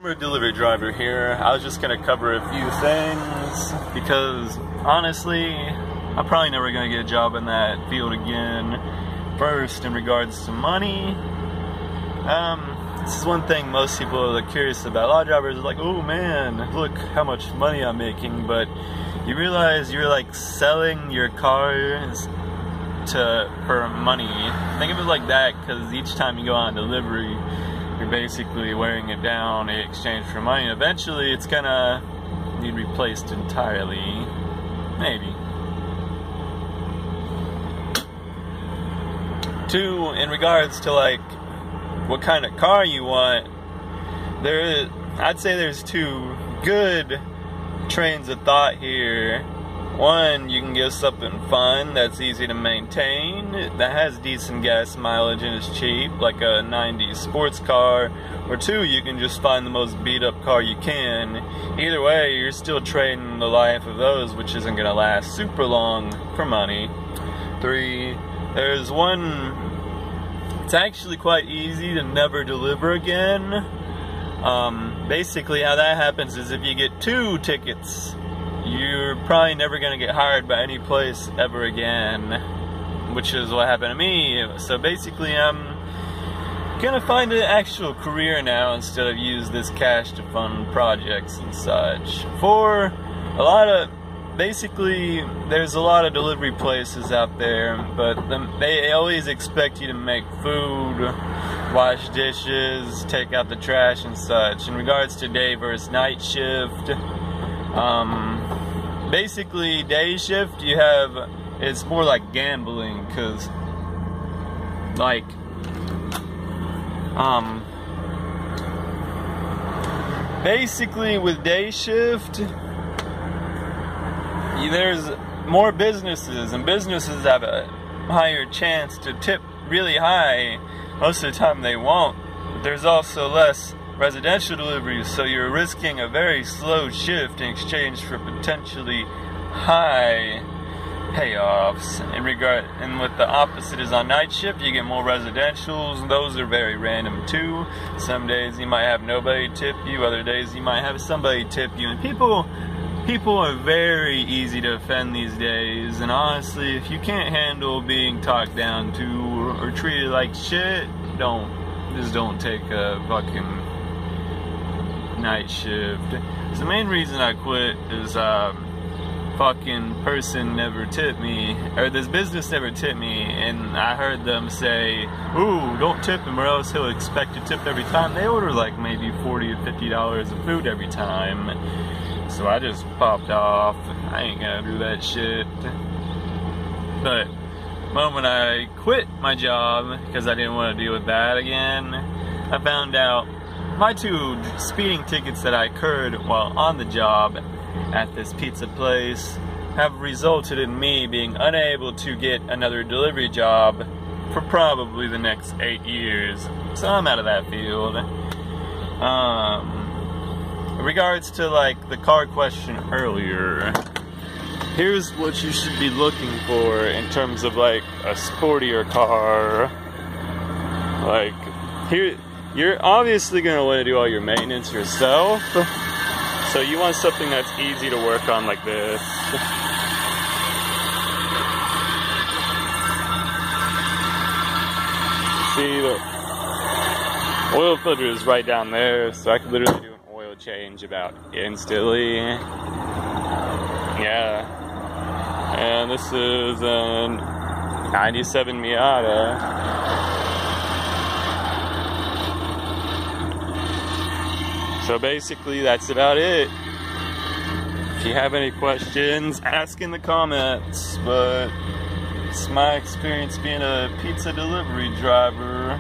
Delivery driver here. I was just gonna cover a few things because honestly, I'm probably never gonna get a job in that field again. First, in regards to money, this is one thing most people are curious about. A lot of drivers are like, "Oh man, look how much money I'm making," but you realize you're like selling your cars for money. Think of it like that, because each time you go on delivery, you're basically wearing it down in exchange for money. Eventually, it's gonna need replaced entirely. Maybe. Two, in regards to like what kind of car you want, I'd say there's two good trains of thought here. One, you can get something fun that's easy to maintain, that has decent gas mileage and is cheap, like a 90s sports car. Or two, you can just find the most beat up car you can. Either way, you're still trading the life of those, which isn't going to last super long, for money. Three, there's one, it's actually quite easy to never deliver again. Basically how that happens is if you get 2 tickets, you're probably never going to get hired by any place ever again, which is what happened to me. So basically I'm going to find an actual career now instead of use this cash to fund projects and such. For a lot of, basically there's a lot of delivery places out there, but they always expect you to make food, wash dishes, take out the trash and such. In regards to day versus night shift, basically day shift it's more like gambling, because like basically with day shift there's more businesses, and businesses have a higher chance to tip really high. Most of the time they won't. There's also less residential deliveries, so you're risking a very slow shift in exchange for potentially high payoffs. And what the opposite is on night shift, you get more residentials. Those are very random too. Some days you might have nobody tip you, other days you might have somebody tip you, and people are very easy to offend these days. And honestly, if you can't handle being talked down to or treated like shit, just don't take a fucking night shift. The main reason I quit is fucking person never tipped me, or this business never tipped me, and I heard them say, "Ooh, don't tip him or else he'll expect a tip every time." They order like maybe $40 to $50 of food every time. So I just popped off. I ain't gonna do that shit. But the moment I quit my job, because I didn't want to deal with that again, I found out my 2 speeding tickets that I incurred while on the job at this pizza place have resulted in me being unable to get another delivery job for probably the next 8 years. So I'm out of that field. In regards to like the car question earlier, here's what you should be looking for in terms of like a sportier car. Like here, you're obviously going to want to do all your maintenance yourself, so you want something that's easy to work on like this. See, the oil filter is right down there, so I could literally do an oil change about instantly. Yeah. And this is a 97 Miata. So basically, that's about it. If you have any questions, ask in the comments. But it's my experience being a pizza delivery driver.